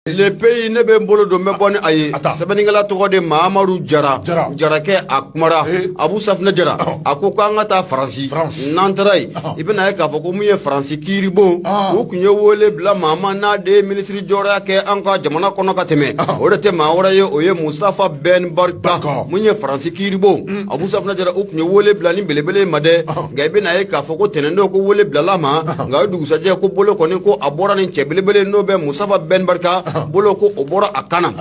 Le pays ne be mbolo do me boni aye sebeningala to de Mamadou Jara ke akmara Abu Safna Jara akoko ngata France nantrai ibena ka foko muye France kiribo o kunye wole bla mama na de ministre jora ke anka jamana kono kateme o de ma ora ye oye Mustafa Ben Barka munye France kiribo Abu Safna Jara o kunye wole bla ni belebele made ga ibena ka foko tenendo ko wole bla lama ga dugu saje ko bolo koni ko abora ni chebelebele no be Mustafa Ben Barka bolo ko obora akana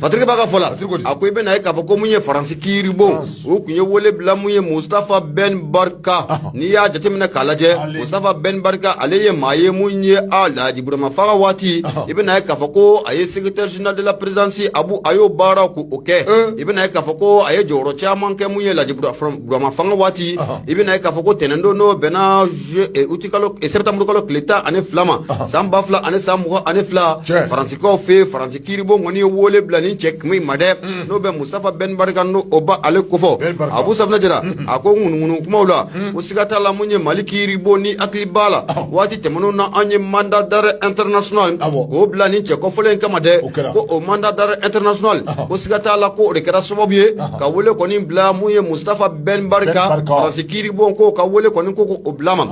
fatrike baga fola akoy be nay ka foko munye France kiribo o kunye wole bla munye Mustafa Ben Barka ni ya jatemna kalaje Mustafa Ben Barka aleye maye munye Alhaji Burama Faga wati ibe nay ka foko aye secrétaire général de la présidence Abu Ayo Baraku oke ibe nay ka foko aye joro chairman ke munye Alhaji Burama Faga wati ibe nay ka foko tenendo no bena utikalo septembre kalo kleta ane flama samba fla ane samu ane fla France ko fe France kiribo ngoni wole blani check mi made no be Mustafa Ben Barka no oba ale kofo Abu Safna Jara ako ngunu kuma wala usigata la munye maliki ribo ni aklibala wati temono na anye mandat d'arrêt international ko blani check ko folen kamade ko o mandat d'arrêt international usigata la ko rekara sobobie ka wole koni bla munye Mustafa Ben Barka France kiribo ko ka wole koni ko oblama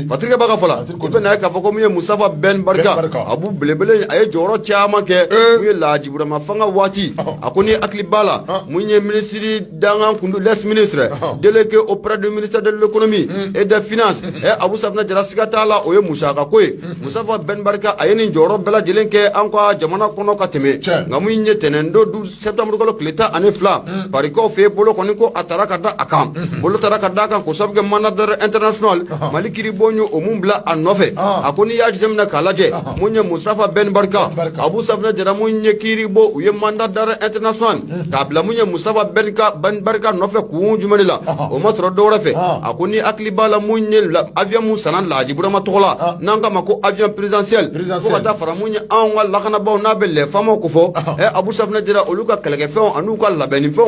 fatrike baga fola ko na ka foko munye Mustafa Ben Barka Abu belebele ay joro chama ke muye Alhaji Burama Faga wati akoni aklibala munye ministre dangan kundu les ministre délégué auprès du ministère de l'économie et des finances et Abu Safna Jara sigata la oye musaka koy Mustafa Ben Barka ayeni joro bela jelenke anko jamana kono kateme ngamunye tenendo 12 septembre ko kleta ane fla pariko fe bolo koniko ataraka da akam bolo taraka da kan ko sabge manadar international malikiri bonyo omumbla anofe akoni ya jemna kalaje munye Mustafa Ben Barka Abu Safna Jara munye kiribo uye mandat d'arrêt international kabla munye Mustafa Ben Barka nofe kunjumalila o matro dora fe akoni aklibala munye avion musanan Alhaji Burama tola nanga mako avion présidentiel ko kata fara munye an wala kana baw na belle famo ko fo Abu Safna Jara oluka kelege fe anuka labeni fe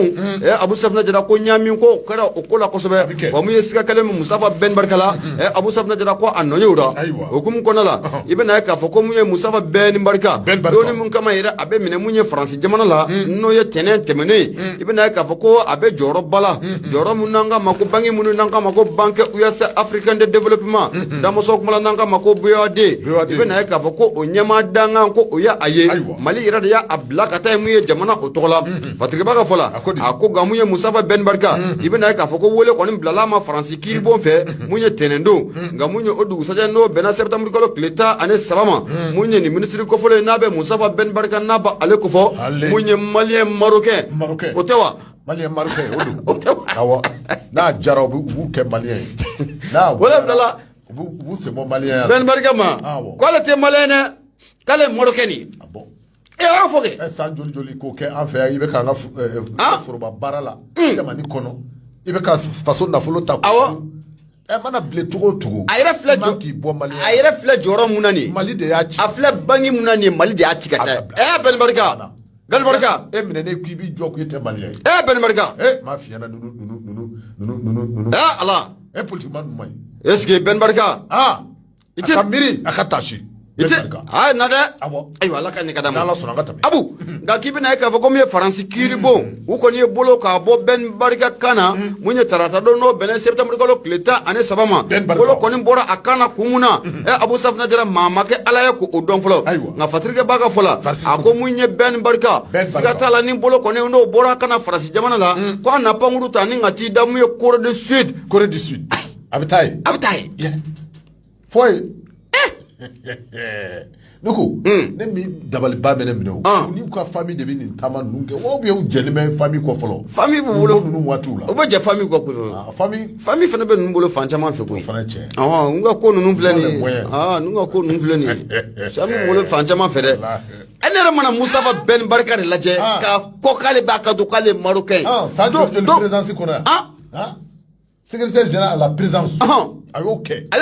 Abu Safna Jara ko nyami ko kara okola ko sobe wa munye sika kalem Mustafa Ben Barka la Abu Safna Jara ko anonyura okum konala ibena ka foko munye Mustafa Ben Barka doni mun kama ira abe mine munye France jamana la no ye tenen temene ibena ka foko abe joro bala joro munanga mako bangi munu nanga mako banque US African de Development damo sok mala nanga mako BOD ibena ka foko onyama danga ko oya aye mali ira ya abla kata muye jamana otola fatrike baga fola ako gamunye Mustafa Ben Barka ibena ka foko wole konim blala ma France kiri bon fe munye tenendo gamunye odu saja no bena septembre ko kleta ane sabama munye ni ministre ko fole nabe Mustafa Ben Barka naba ale ko fo munye malien marocain otewa malien marocain odu awa na jara bu ke malien na wala bla bu c'est mon malien Ben Barka ma ko le te malien kale marocain bon e a foke sa joli ko ke en fait ibe ka nga foroba barala kama ni kono ibe ka façon na folo ta awa mana ble tugo ayere fle ki bo mali ayere fle joro munani mali de ya ci afle bangi munani mali de ya ci kata Ben Barka mine ne ku bi jo ku te mali Ben Barka ma fi na nunu ala politiquement mai est-ce que Ben Barka iti kamiri akatashi ite nada ayo ala kan kada ma abu ga kibi na ka fo ko mi France kiribo u ko ni bolo ka bo Ben Barka kana munye tarata do no bene septembre ko kleta ane sabama bolo ko ni bora akana kumuna Abu Safna Jara mama ke ala ya ko odon folo nga fatrike baga fola ako munye Ben Barka sigata la ni bolo ko ni no bora kana France jamana la ko na panguru ta ni ngati damu ye Corée du Sud abitai foi nuku ne mi dabali ba mene mino ni ka famille de bin tama nunge wo bi o jeli me famille ko folo famille bu bolo nunu watu la o ba je famille ko ko famille fana be nunu bolo fancha man fe ko nga ko nunu flani nga ko nunu flani sami bolo fancha man fe de enere mana Mustafa Ben Barka de laje ka ko kale ba ka do kale marocain ça le présidence qu'on a secrétaire général à la présidence ayo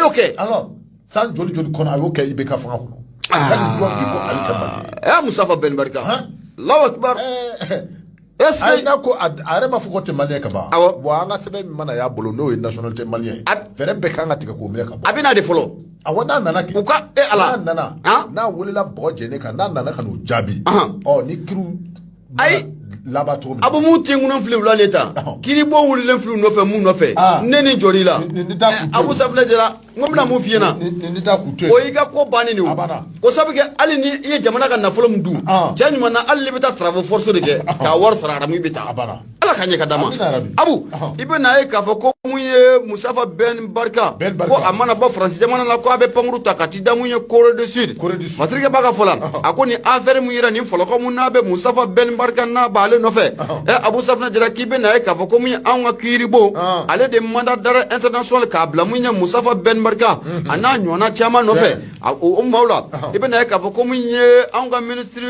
okay alors san joli kono ayo ke ibe ka fanga kono Mustafa Ben Barka Allahu Akbar est-ce na ko are ma fuko te malien ka ba bo anga sebe mana ya bolo no nationalité malien fere be ka ngati ka ko mele ka abina de folo awa n'a nana u ka ala n'a nana n'a welela bɔgɔ jɛnen kan n'a nana ka n'o jaabi ni kiiriw ayi laban cogo min abu mu tenkunna fili wula le ta kiri bɔ wulilen fili nɔfɛ mun nɔfɛ ne ni jɔr'i la Abu Safinɛ Jara n ko bɛna mun f'i ɲɛna o y'i ka ko bannen de o ko sabu kɛ hali ni i ye jamana ka nafolo min dun cɛ ɲuman na hali n'i bɛ taa travaux forcés de kɛ k'a wari sara aramu i bɛ taa ala ka ɲɛ ka d'a ma Abu i bɛ na ye k'a fɔ ko mun ye Musafa Ben Barka ko a mana bɔ Faransi jamana la ko a bɛ pankuru ta ka t'i da mun ye Corée du Sud matirikɛ b'a ka fɔ la a ko nin affaire mun yera nin fɔlɔkɔ mun n'a bɛ Musafa Ben Barka n'a b'ale nɔfɛ Abu Safinɛ Jara k'i bɛ na ye k'a fɔ ko mun ye anw ka kiiribon ale de mandat d'arrêt international k'a bila mun ye Musafa Ben Barka a n'a ɲɔgɔnna caman nɔfɛ o maaw la i bɛ na ye k'a fɔ ko mun ye anw ka ministre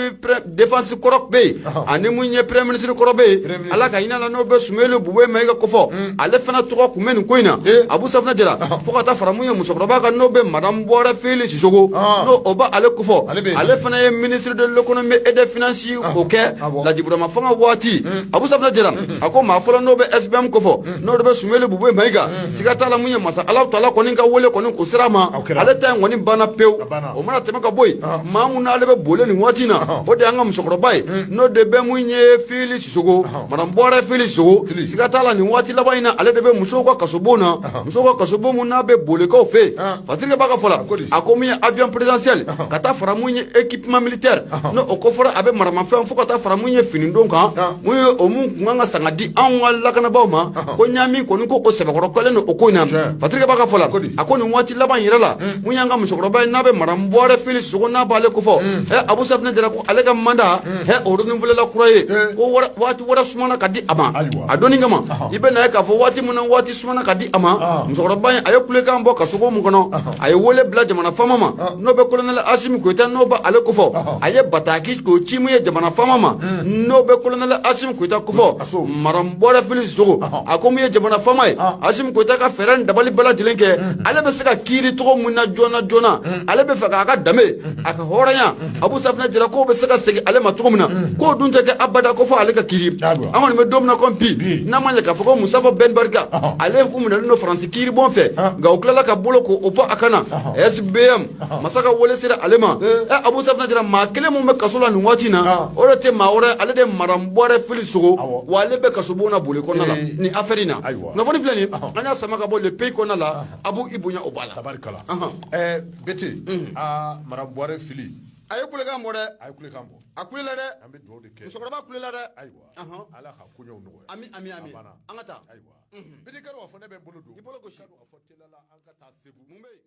défense kɔrɔ bɛ yen ani mun ye premier ministre kɔrɔ bɛ yen ala ka hinɛ la n'o bɛ Sumaworo Bube Mayiga kɔfɔ ale fana tɔgɔ kun bɛ nin ko in na Abu Safinɛ Jara fo ka taa fara mun ye musokɔrɔba kan n'o bɛ madame Bɔrɛ Fili Sisoko n'o o bɛ ale kɔfɔ ale fana ye ministre de l'économie et des finances o kɛ Lajiburama fanga waati Abu Safinɛ Jara a ko maa fɔlɔ n'o bɛ SBM kɔfɔ n'o de bɛ Sumaworo Bube Mayiga siga t'a la mun ye masa Alahu Taala kɔni ka wele kɔni o sira ma ale ta in kɔni banna pewu o mana tɛmɛ ka bɔ yen maa mun n'ale bɛ boli nin waati in na o de y'an ka musokɔrɔba ye n'o de bɛ mun ye Fili Sisoko madame Bɔrɛ Fili Sisoko siga t'a la nin waati laban in na ale de bɛ musow ka kasobon na musow ka kasobon mun n'a bɛ bolikaw fɛ Fatirikɛ b'a ka fɔ la a ko mun ye avion présidentiel ka taa fara mun ye équipement militaire n'o o kɔfɔra a bɛ maramafɛn fo ka taa fara mun ye finidon kan mun ye o mun kun kan ka sanga di anw ka lakanabaaw ma ko ɲaami kɔni ko o sɛbɛkɔrɔ kɔlen don o ko in na Fatirikɛ b'a ka fɔ la a ko nin waati laban yɛrɛ la mun y'an ka musokɔrɔba ye n'a bɛ madame Bɔrɛ Fili Sisoko n'a b'ale kofɔ Abu Safinɛ Jara ko ale ka mandat o renouvelé la kura ye ko waati wɛrɛ sumana ka di a ma a donni kama i bɛ na ye k'a fɔ waati min na waati sumana ka di a ma musokɔrɔba in a ye kulekan bɔ kasogo mun kɔnɔ a ye wele bila jamana faama ma n'o bɛ colonel Asimi Goyita n'o bɛ ale kofɔ a ye bataki k'o ci mun ye jamana faama ma n'o bɛ colonel Asimi Goyita kofɔ madame Bɔrɛ Fili Sisoko a ko mun ye jamana faama ye Asimi Goyita ka fɛɛrɛ ni dabali bɛɛ lajɛlen kɛ ale bɛ se ka kiiri cogo mun na joona joona ale bɛ fɛ k'a ka danbe a ka hɔrɔnya Abu Safinɛ Jara k'o bɛ se ka segin ale ma cogo min na k'o dun tɛ kɛ abada ko fɔ ale ka kiiri an kɔni bɛ don min na comme bi n'a ma ɲɛ k'a fɔ ko Musafa Ben Barka ale kun minɛlen don Faransi kiiribon fɛ nka o tilala ka bolo k'o bɔ a kan na SBM masa ka wele sera ale ma Abu Safinɛ Jara maa kelen mun bɛ kaso la nin waati in na o de tɛ maa wɛrɛ ale de madame Bɔrɛ Fili Sisoko wa ale bɛ kasobon na boli kɔnɔna la nin affaire in na kunnafoni filɛ nin an y'a sama ka bɔ le pays kɔnɔna la Abu i bonya o b'a la tabarikala Bete madame Bɔrɛ Fili a ye kulekan bɔ dɛ a ye kulekan bɔ a kulela dɛ an bɛ dugawu de kɛ musokɔrɔba kulela dɛ ayiwa ala ka koɲɛw nɔgɔya ami an ka taa ayiwa Bete kɛra wa fɔ ne bɛ n bolo don i bolo gosi ka fɔ telala an ka taa Segu mun bɛ yen